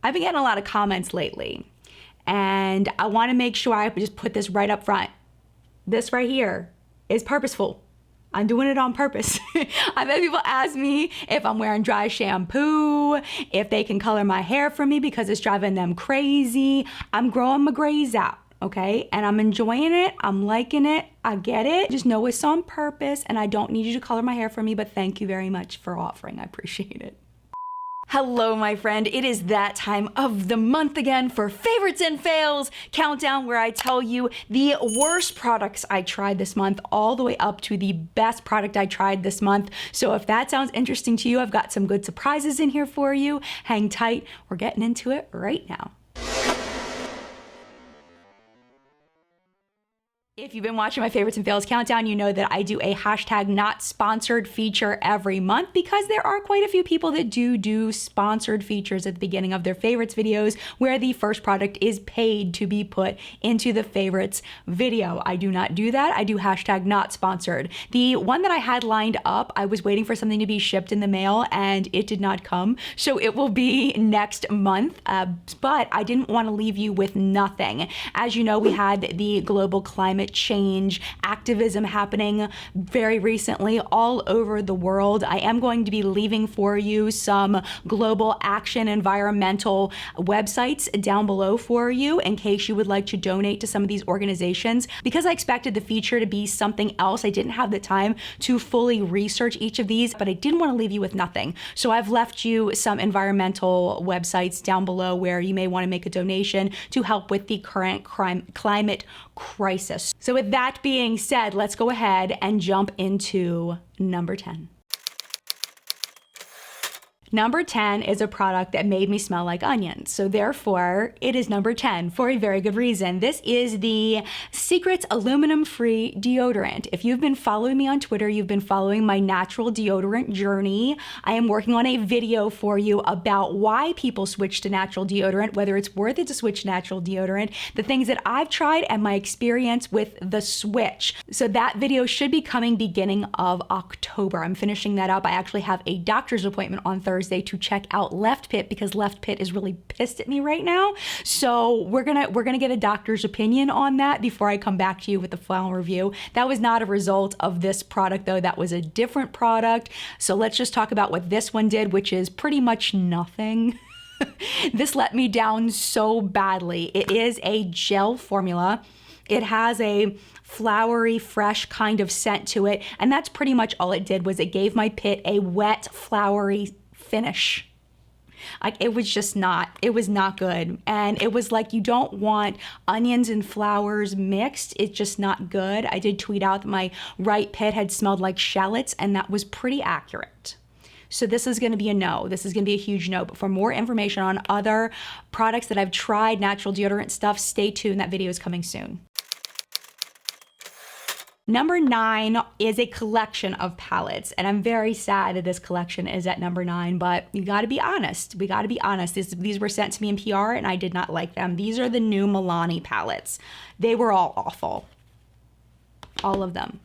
I've been getting a lot of comments lately, and I want to make sure I just put this right up front. This right here is purposeful. I'm doing it on purpose. I've had people ask me if I'm wearing dry shampoo, if they can color my hair for me because it's driving them crazy. I'm growing my grays out, okay? And I'm enjoying it. I'm liking it. I get it. Just know it's on purpose, and I don't need you to color my hair for me, but thank you very much for offering. I appreciate it. Hello, my friend. It is that time of the month again for Favorites and Fails Countdown, where I tell you the worst products I tried this month all the way up to the best product I tried this month. So if that sounds interesting to you, I've got some good surprises in here for you. Hang tight. We're getting into it right now. If you've been watching my Favorites and Fails Countdown, you know that I do a hashtag not sponsored feature every month because there are quite a few people that do sponsored features at the beginning of their favorites videos where the first product is paid to be put into the favorites video. I do not do that. I do hashtag not sponsored. The one that I had lined up, I was waiting for something to be shipped in the mail and it did not come. So it will be next month, but I didn't want to leave you with nothing. As you know, we had the global climate change activism happening very recently all over the world. I am going to be leaving for you some global action environmental websites down below for you in case you would like to donate to some of these organizations. Because I expected the feature to be something else, I didn't have the time to fully research each of these, but I didn't want to leave you with nothing. So I've left you some environmental websites down below where you may want to make a donation to help with the current climate crisis. So with that being said, let's go ahead and jump into number 10. Number 10 is a product that made me smell like onions. So therefore, it is number 10 for a very good reason. This is the Secrets aluminum-free deodorant. If you've been following me on Twitter, you've been following my natural deodorant journey. I am working on a video for you about why people switch to natural deodorant, whether it's worth it to switch to natural deodorant, the things that I've tried, and my experience with the switch. So that video should be coming beginning of October. I'm finishing that up. I actually have a doctor's appointment on Thursday to check out Left Pit because Left Pit is really pissed at me right now. So we're gonna get a doctor's opinion on that before I come back to you with the final review. That was not a result of this product though. That was a different product. So let's just talk about what this one did, which is pretty much nothing. This let me down so badly. It is a gel formula. It has a flowery, fresh kind of scent to it. And that's pretty much all it did was it gave my pit a wet, flowery finish. Like it was not good. And it was like, you don't want onions and flowers mixed. It's just not good. I did tweet out that my right pit had smelled like shallots, and that was pretty accurate. So this is gonna be a no. This is gonna be a huge no. But for more information on other products that I've tried, natural deodorant stuff, stay tuned. That video is coming soon. Number 9 is a collection of palettes, and I'm very sad that this collection is at number 9, but you gotta be honest. We gotta be honest. These were sent to me in PR and I did not like them. These are the new Milani palettes. They were all awful. All of them.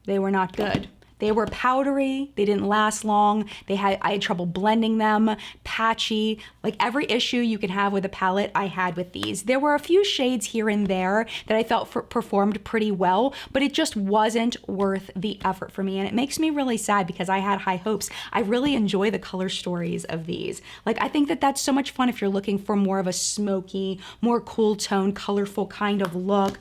They were not good. They were powdery, they didn't last long, I had trouble blending them, patchy, like every issue you can have with a palette I had with these. There were a few shades here and there that I felt performed pretty well, but it just wasn't worth the effort for me. And it makes me really sad because I had high hopes. I really enjoy the color stories of these. Like I think that that's so much fun if you're looking for more of a smoky, more cool tone, colorful kind of look.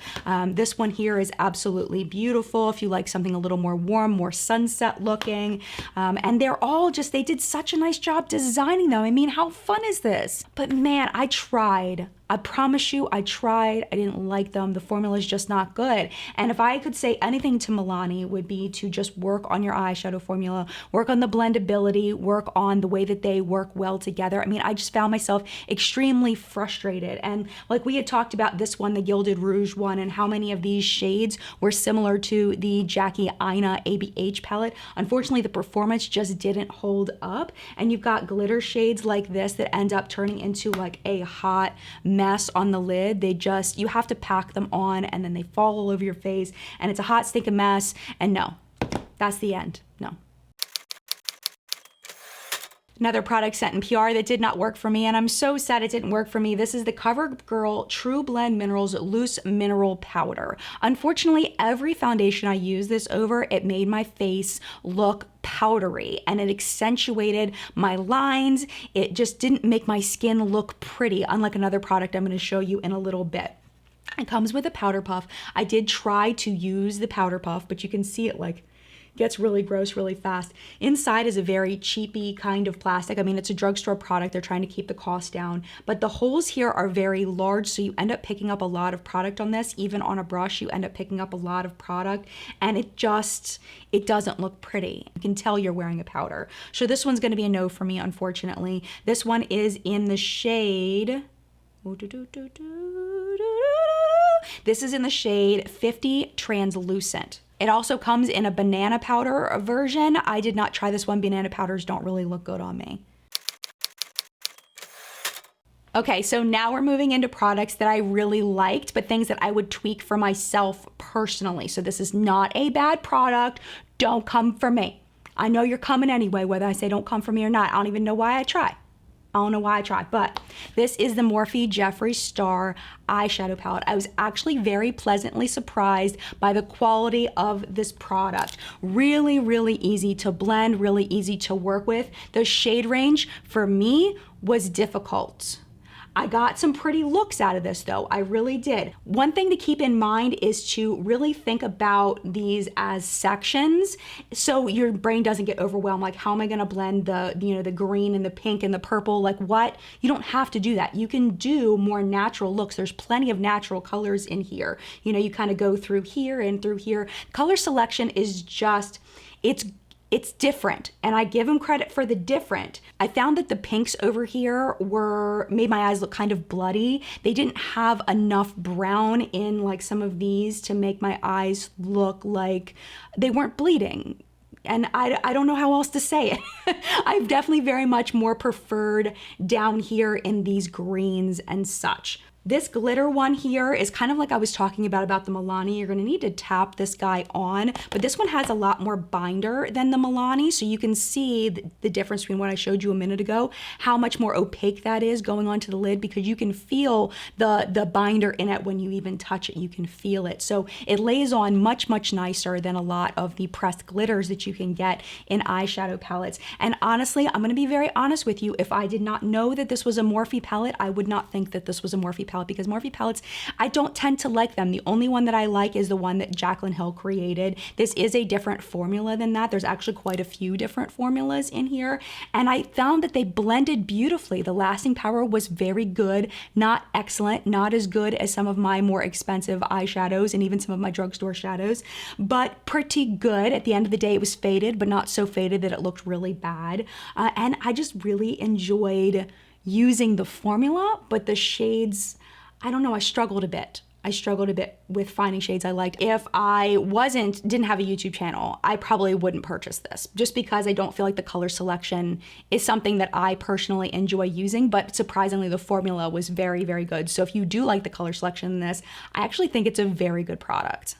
This one here is absolutely beautiful. If you like something a little more warm, more sunset looking, and they're all just, they did such a nice job designing them. I mean, how fun is this? But man, I tried. I promise you, I tried. I didn't like them. The formula is just not good. And if I could say anything to Milani, it would be to just work on your eyeshadow formula, work on the blendability, work on the way that they work well together. I mean, I just found myself extremely frustrated. And like we had talked about this one, the Gilded Rouge one, and how many of these shades were similar to the Jackie Aina ABH palette. Unfortunately, the performance just didn't hold up. And you've got glitter shades like this that end up turning into like a hot mess on the lid. You have to pack them on and then they fall all over your face and it's a hot stinking mess. And no, that's the end. No. Another product sent in PR that did not work for me, and I'm so sad it didn't work for me. This is the CoverGirl True Blend Minerals Loose Mineral Powder. Unfortunately, every foundation I used this over, it made my face look powdery and it accentuated my lines. It just didn't make my skin look pretty, unlike another product I'm going to show you in a little bit. It comes with a powder puff. I did try to use the powder puff, but you can see it like gets really gross really fast. Inside is a very cheapy kind of plastic. I mean, it's a drugstore product. They're trying to keep the cost down, but the holes here are very large, so you end up picking up a lot of product on this. Even on a brush, you end up picking up a lot of product, and it doesn't look pretty. You can tell you're wearing a powder. So this one's gonna be a no for me, unfortunately. This one is in the shade, this is in the shade 50 Translucent. It also comes in a banana powder version. I did not try this one. Banana powders don't really look good on me. Okay, so now we're moving into products that I really liked, but things that I would tweak for myself personally. So this is not a bad product. Don't come for me. I know you're coming anyway, whether I say don't come for me or not. I don't even know why I try. I don't know why I tried, but this is the Morphe Jeffree Star eyeshadow palette. I was actually very pleasantly surprised by the quality of this product. Really, really easy to blend, really easy to work with. The shade range for me was difficult. I got some pretty looks out of this though, I really did. One thing to keep in mind is to really think about these as sections so your brain doesn't get overwhelmed. Like, how am I gonna blend the, the green and the pink and the purple? Like what? You don't have to do that. You can do more natural looks. There's plenty of natural colors in here. You kind of go through here and through here. Color selection is just, it's different, and I give them credit for the different. I found that the pinks over here made my eyes look kind of bloody. They didn't have enough brown in like some of these to make my eyes look like they weren't bleeding. And I don't know how else to say it. I've definitely very much more preferred down here in these greens and such. This glitter one here is kind of like I was talking about the Milani. You're gonna need to tap this guy on, but this one has a lot more binder than the Milani, so you can see the difference between what I showed you a minute ago, how much more opaque that is going onto the lid, because you can feel the binder in it when you even touch it. You can feel it. So it lays on much, much nicer than a lot of the pressed glitters that you can get in eyeshadow palettes. And honestly, I'm gonna be very honest with you, if I did not know that this was a Morphe palette, I would not think that this was a Morphe palette, because Morphe palettes, I don't tend to like them. The only one that I like is the one that Jaclyn Hill created. This is a different formula than that. There's actually quite a few different formulas in here, and I found that they blended beautifully. The lasting power was very good, not excellent, not as good as some of my more expensive eyeshadows and even some of my drugstore shadows, but pretty good. At the end of the day, it was faded, but not so faded that it looked really bad. And I just really enjoyed using the formula, but the shades, I don't know, I struggled a bit. I struggled a bit with finding shades I liked. If I didn't have a YouTube channel, I probably wouldn't purchase this, just because I don't feel like the color selection is something that I personally enjoy using, but surprisingly the formula was very, very good. So if you do like the color selection in this, I actually think it's a very good product.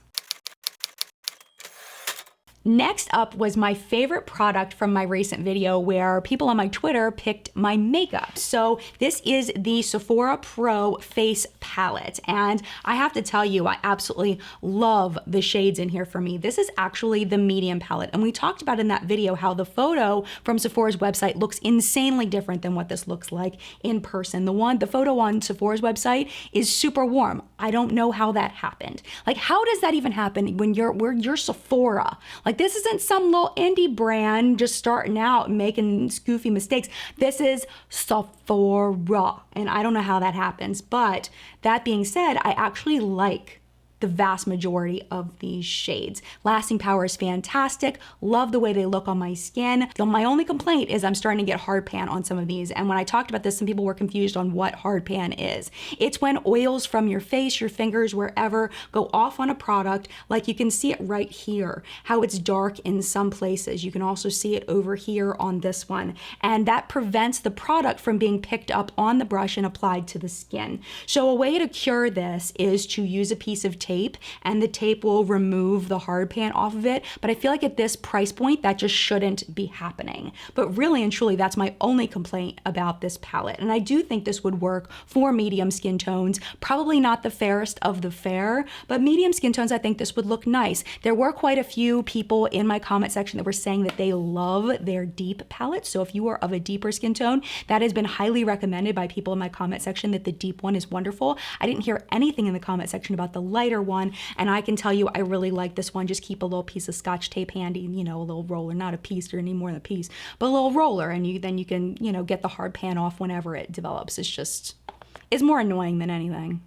Next up was my favorite product from my recent video, where people on my Twitter picked my makeup. So this is the Sephora Pro Face Palette, and I have to tell you, I absolutely love the shades in here for me. This is actually the medium palette, and we talked about in that video how the photo from Sephora's website looks insanely different than what this looks like in person. The photo on Sephora's website is super warm. I don't know how that happened. Like, how does that even happen when you're Sephora? Like, this isn't some little indie brand just starting out and making goofy mistakes. This is Sephora, and I don't know how that happens. But that being said, I actually like the vast majority of these shades. Lasting power is fantastic. Love the way they look on my skin. My only complaint is I'm starting to get hard pan on some of these. And when I talked about this, some people were confused on what hard pan is. It's when oils from your face, your fingers, wherever go off on a product. Like, you can see it right here, how it's dark in some places. You can also see it over here on this one. And that prevents the product from being picked up on the brush and applied to the skin. So a way to cure this is to use a piece of tape tape, and the tape will remove the hard pan off of it. But I feel like at this price point, that just shouldn't be happening. But really and truly, that's my only complaint about this palette. And I do think this would work for medium skin tones. Probably not the fairest of the fair, but medium skin tones, I think this would look nice. There were quite a few people in my comment section that were saying that they love their deep palette. So if you are of a deeper skin tone, that has been highly recommended by people in my comment section, that the deep one is wonderful. I didn't hear anything in the comment section about the lighter one, and I can tell you I really like this one. Just keep a little piece of Scotch tape handy, you know, a little roller, not a piece or any more than a piece, but a little roller, and then you can, you know, get the hard pan off whenever it develops. It's more annoying than anything.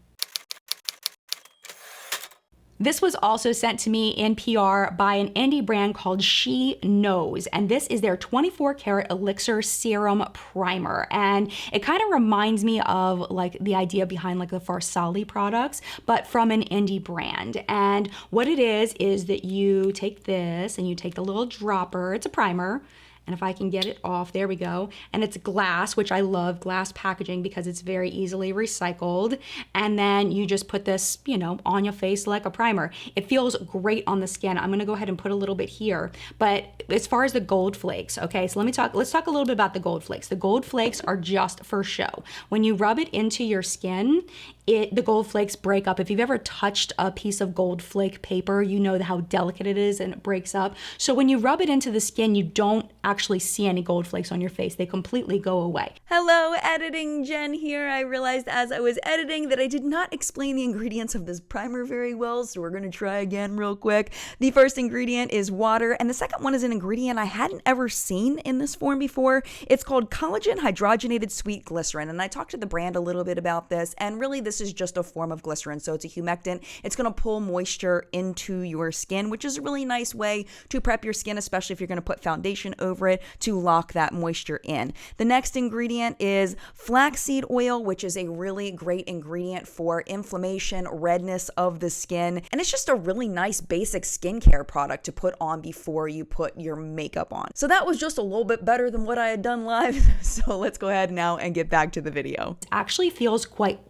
This was also sent to me in PR by an indie brand called She Knows, and this is their 24 karat elixir serum primer. And it kind of reminds me of like the idea behind like the Farsali products, but from an indie brand. And what it is that you take this and you take the little dropper, it's a primer, and if I can get it off, there we go. And it's glass, which I love glass packaging because it's very easily recycled. And then you just put this, you know, on your face like a primer. It feels great on the skin. I'm gonna go ahead and put a little bit here. But as far as the gold flakes, okay, so let's talk a little bit about the gold flakes. The gold flakes are just for show. When you rub it into your skin, the gold flakes break up. If you've ever touched a piece of gold flake paper, you know how delicate it is and it breaks up. So when you rub it into the skin, you don't actually see any gold flakes on your face. They completely go away. Hello, editing Jen here. I realized as I was editing that I did not explain the ingredients of this primer very well, so we're gonna try again real quick. The first ingredient is water, and the second one is an ingredient I hadn't ever seen in this form before. It's called collagen hydrogenated sweet glycerin, and I talked to the brand a little bit about this, and really this is just a form of glycerin, so it's a humectant. It's gonna pull moisture into your skin, which is a really nice way to prep your skin, especially if you're gonna put foundation over it, to lock that moisture in. The next ingredient is flaxseed oil, which is a really great ingredient for inflammation, redness of the skin, and it's just a really nice basic skincare product to put on before you put your makeup on. So that was just a little bit better than what I had done live, so let's go ahead now and get back to the video. It actually feels quite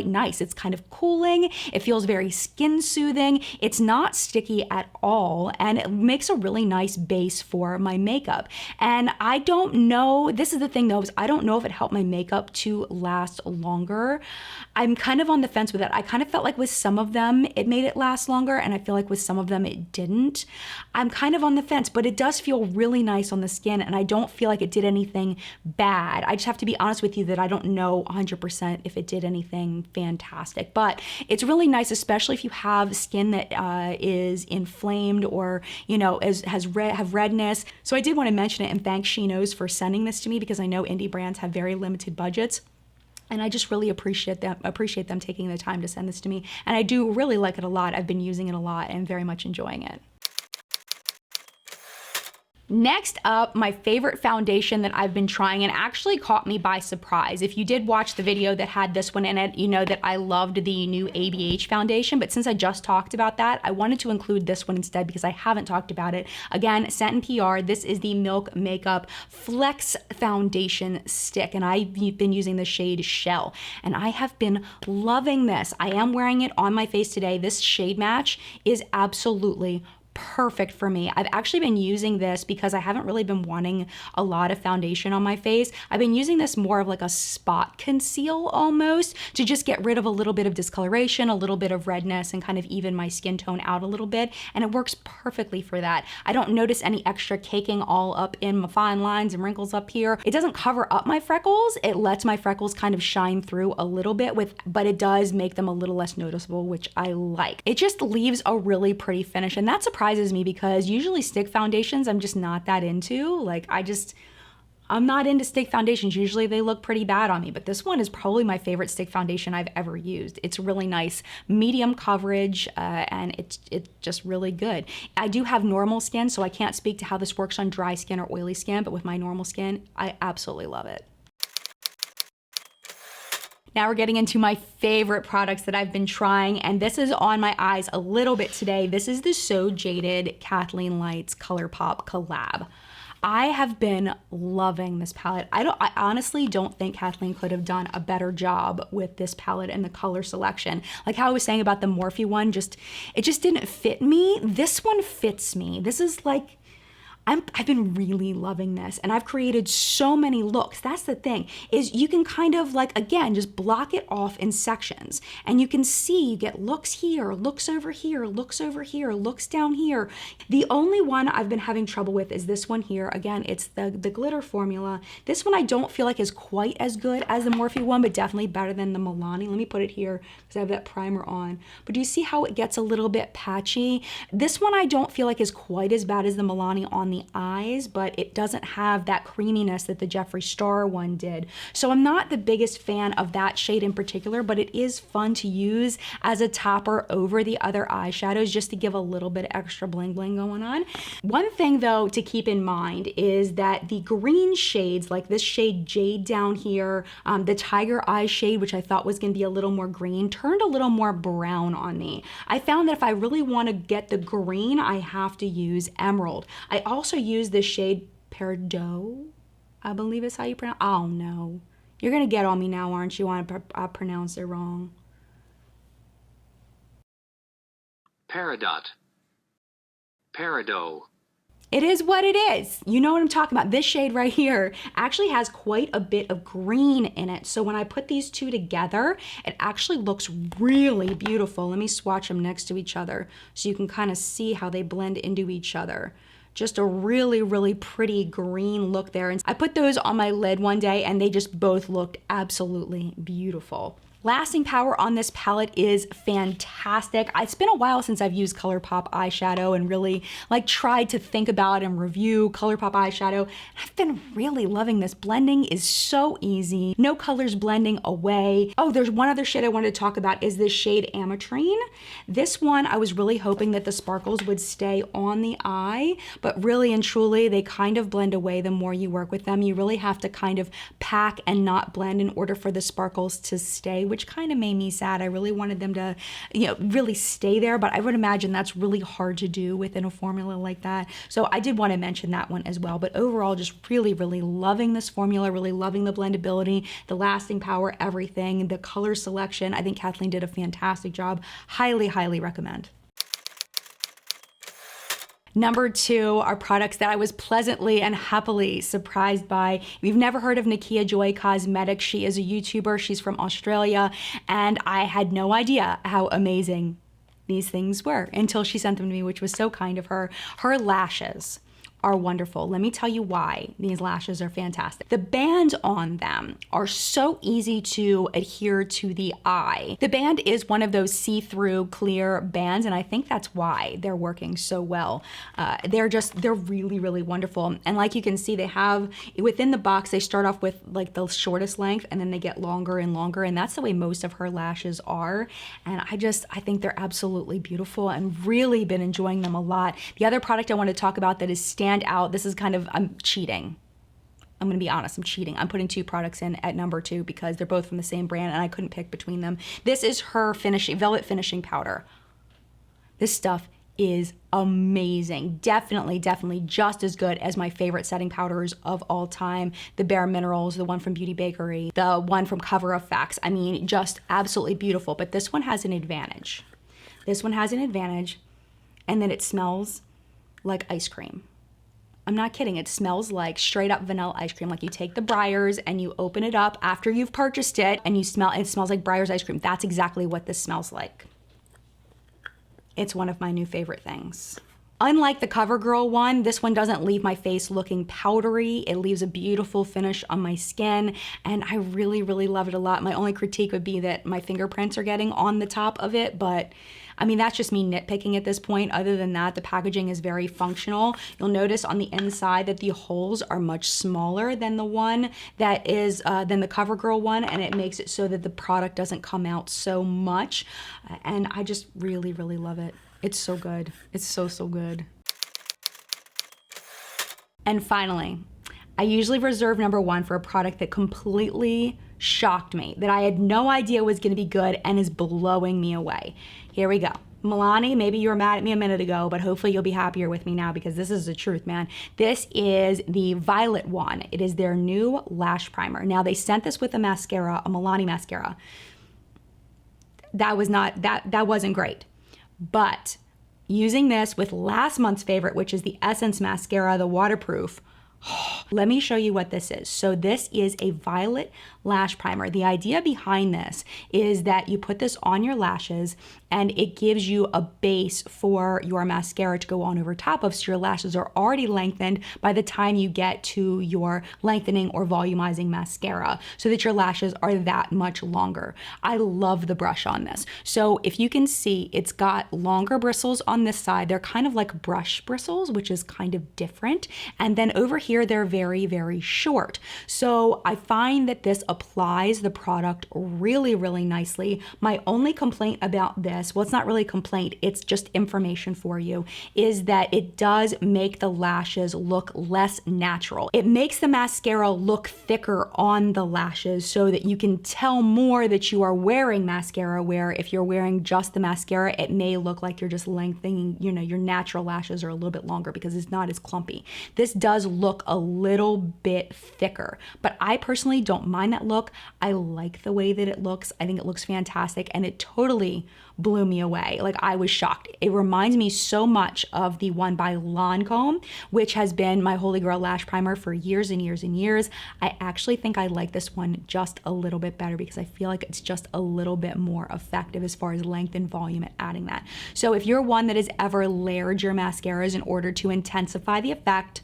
nice. It's kind of cooling. It feels very skin soothing. It's not sticky at all, and it makes a really nice base for my makeup. And I don't know, this is the thing though, is I don't know if it helped my makeup to last longer. I'm kind of on the fence with it. I kind of felt like with some of them, it made it last longer, and I feel like with some of them, it didn't. I'm kind of on the fence, but it does feel really nice on the skin, and I don't feel like it did anything bad. I just have to be honest with you that I don't know 100% if it did anything fantastic, but it's really nice, especially if you have skin that is inflamed or, you know, have redness. So I did want to mention it and thank She Knows for sending this to me, because I know indie brands have very limited budgets. And I just really appreciate them taking the time to send this to me. And I do really like it a lot. I've been using it a lot and very much enjoying it. Next up, my favorite foundation that I've been trying and actually caught me by surprise. If you did watch the video that had this one in it, you know that I loved the new ABH foundation, but since I just talked about that, I wanted to include this one instead because I haven't talked about it. Again, sent in PR, this is the Milk Makeup Flex Foundation Stick, and I've been using the shade Shell, and I have been loving this. I am wearing it on my face today. This shade match is absolutely perfect for me. I've actually been using this because I haven't really been wanting a lot of foundation on my face. I've been using this more of like a spot conceal almost, to just get rid of a little bit of discoloration, a little bit of redness, and kind of even my skin tone out a little bit, and it works perfectly for that. I don't notice any extra caking all up in my fine lines and wrinkles up here. It doesn't cover up my freckles. It lets my freckles kind of shine through a little bit, but it does make them a little less noticeable, which I like. It just leaves a really pretty finish, and that surprises me because usually stick foundations I'm just not that into. Like I'm not into stick foundations. Usually they look pretty bad on me, but this one is probably my favorite stick foundation I've ever used. It's really nice, medium coverage, and it's just really good. I do have normal skin, so I can't speak to how this works on dry skin or oily skin, but with my normal skin, I absolutely love it. Now we're getting into my favorite products that I've been trying, and this is on my eyes a little bit today. This is the So Jaded Kathleen Lights ColourPop collab. I have been loving this palette. I honestly don't think Kathleen could have done a better job with this palette and the color selection. Like how I was saying about the Morphe one, it just didn't fit me. This one fits me. This is like, I've been really loving this, and I've created so many looks. That's the thing, is you can kind of like, again, just block it off in sections, and you can see you get looks here, looks over here, looks over here, looks down here. The only one I've been having trouble with is this one here. Again, it's the glitter formula. This one I don't feel like is quite as good as the Morphe one, but definitely better than the Milani. Let me put it here because I have that primer on. But do you see how it gets a little bit patchy? This one I don't feel like is quite as bad as the Milani on the eyes, but it doesn't have that creaminess that the Jeffree Star one did. So I'm not the biggest fan of that shade in particular, but it is fun to use as a topper over the other eyeshadows just to give a little bit extra bling bling going on. One thing though to keep in mind is that the green shades, like this shade Jade down here, the Tiger Eye shade, which I thought was gonna be a little more green, turned a little more brown on me. I found that if I really wanna get the green, I have to use Emerald. I also use this shade Periscope, I believe is how you pronounce. Oh no, you're gonna get on me now, aren't you? I pronounce it wrong. Peridot. Peridot. It is what it is. You know what I'm talking about. This shade right here actually has quite a bit of green in it. So when I put these two together, it actually looks really beautiful. Let me swatch them next to each other so you can kind of see how they blend into each other. Just a really, really pretty green look there. And I put those on my lid one day and they just both looked absolutely beautiful. Lasting power on this palette is fantastic. It's been a while since I've used ColourPop eyeshadow and really like tried to think about and review ColourPop eyeshadow. I've been really loving this. Blending is so easy. No colors blending away. Oh, there's one other shade I wanted to talk about is this shade Ametrine. This one, I was really hoping that the sparkles would stay on the eye, but really and truly, they kind of blend away the more you work with them. You really have to kind of pack and not blend in order for the sparkles to stay, which kind of made me sad. I really wanted them to, really stay there, but I would imagine that's really hard to do within a formula like that. So I did want to mention that one as well, but overall, just really, really loving this formula, really loving the blendability, the lasting power, everything, the color selection. I think Kathleen did a fantastic job. Highly, highly recommend. Number 2 are products that I was pleasantly and happily surprised by. If you've never heard of Nikkia Joy Cosmetics, she is a YouTuber. She's from Australia, and I had no idea how amazing these things were until she sent them to me, which was so kind of her. Her lashes are wonderful. Let me tell you why these lashes are fantastic. The bands on them are so easy to adhere to the eye. The band is one of those see-through clear bands, and I think that's why they're working so well. They're really, really wonderful. And like you can see, they have, within the box, they start off with like the shortest length and then they get longer and longer. And that's the way most of her lashes are. And I think they're absolutely beautiful and really been enjoying them a lot. The other product I want to talk about that is stand out. This is kind of, I'm cheating. I'm gonna be honest, I'm cheating. I'm putting 2 products in at number 2 because they're both from the same brand and I couldn't pick between them. This is her velvet finishing powder. This stuff is amazing. Definitely just as good as my favorite setting powders of all time. The Bare Minerals, the one from Beauty Bakery, the one from Cover FX. I mean, just absolutely beautiful. But this one has an advantage. This one has an advantage, and then it smells like ice cream. I'm not kidding. It smells like straight up vanilla ice cream. Like you take the Breyers and you open it up after you've purchased it and it smells like Breyers ice cream. That's exactly what this smells like. It's one of my new favorite things. Unlike the CoverGirl one, this one doesn't leave my face looking powdery. It leaves a beautiful finish on my skin, and I really, really love it a lot. My only critique would be that my fingerprints are getting on the top of it, but I mean, that's just me nitpicking at this point. Other than that, the packaging is very functional. You'll notice on the inside that the holes are much smaller than the one that is, than the CoverGirl one, and it makes it so that the product doesn't come out so much. And I just really, really love it. It's so good. It's so, so good. And finally, I usually reserve number 1 for a product that completely shocked me, that I had no idea was gonna be good and is blowing me away. Here we go. Milani, maybe you were mad at me a minute ago, but hopefully you'll be happier with me now because this is the truth, man. This is the violet one. It is their new lash primer. Now they sent this with a mascara, a Milani mascara. That wasn't great. But using this with last month's favorite, which is the Essence mascara, the waterproof, let me show you what this is. So this is a violet lash primer. The idea behind this is that you put this on your lashes and it gives you a base for your mascara to go on over top of, so your lashes are already lengthened by the time you get to your lengthening or volumizing mascara, so that your lashes are that much longer. I love the brush on this. So if you can see, it's got longer bristles on this side. They're kind of like brush bristles, which is kind of different. And then over here, they're very, very short. So I find that this applies the product really, really nicely. My only complaint about this, well, it's not really a complaint, it's just information for you, is that it does make the lashes look less natural. It makes the mascara look thicker on the lashes so that you can tell more that you are wearing mascara, where if you're wearing just the mascara, it may look like you're just lengthening, you know, your natural lashes are a little bit longer because it's not as clumpy. This does look a little bit thicker, but I personally don't mind that look. I like the way that it looks. I think it looks fantastic, and it totally blew me away. Like, I was shocked. It reminds me so much of the one by Lancome, which has been my holy grail lash primer for years and years and years. I actually think I like this one just a little bit better because I feel like it's just a little bit more effective as far as length and volume and adding that. So if you're one that has ever layered your mascaras in order to intensify the effect,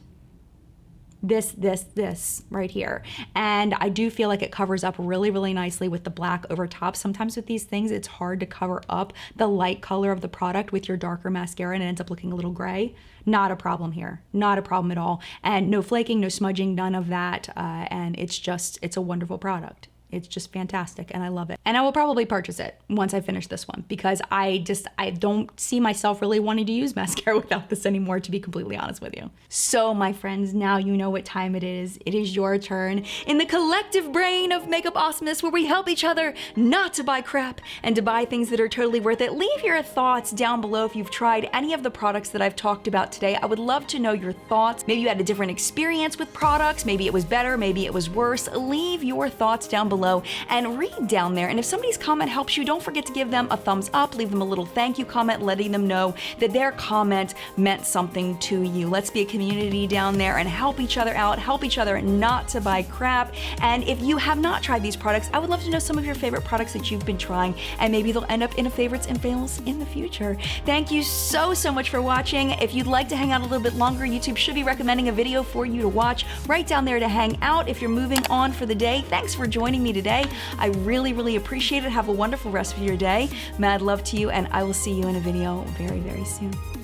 this right here. And I do feel like it covers up really, really nicely with the black over top. Sometimes with these things, it's hard to cover up the light color of the product with your darker mascara and it ends up looking a little gray. Not a problem here, not a problem at all. And no flaking, no smudging, none of that. And it's a wonderful product. It's just fantastic and I love it. And I will probably purchase it once I finish this one because I don't see myself really wanting to use mascara without this anymore, to be completely honest with you. So my friends, now you know what time it is. It is your turn in the collective brain of makeup awesomeness, where we help each other not to buy crap and to buy things that are totally worth it. Leave your thoughts down below if you've tried any of the products that I've talked about today. I would love to know your thoughts. Maybe you had a different experience with products. Maybe it was better, maybe it was worse. Leave your thoughts down below and read down there. And if somebody's comment helps you, don't forget to give them a thumbs up, leave them a little thank you comment, letting them know that their comment meant something to you. Let's be a community down there and help each other out, help each other not to buy crap. And if you have not tried these products, I would love to know some of your favorite products that you've been trying, and maybe they'll end up in a favorites and fails in the future. Thank you so much for watching. If you'd like to hang out a little bit longer, YouTube should be recommending a video for you to watch right down there to hang out if you're moving on for the day. Thanks for joining me today. I really, really appreciate it. Have a wonderful rest of your day. Mad love to you, and I will see you in a video very, very soon.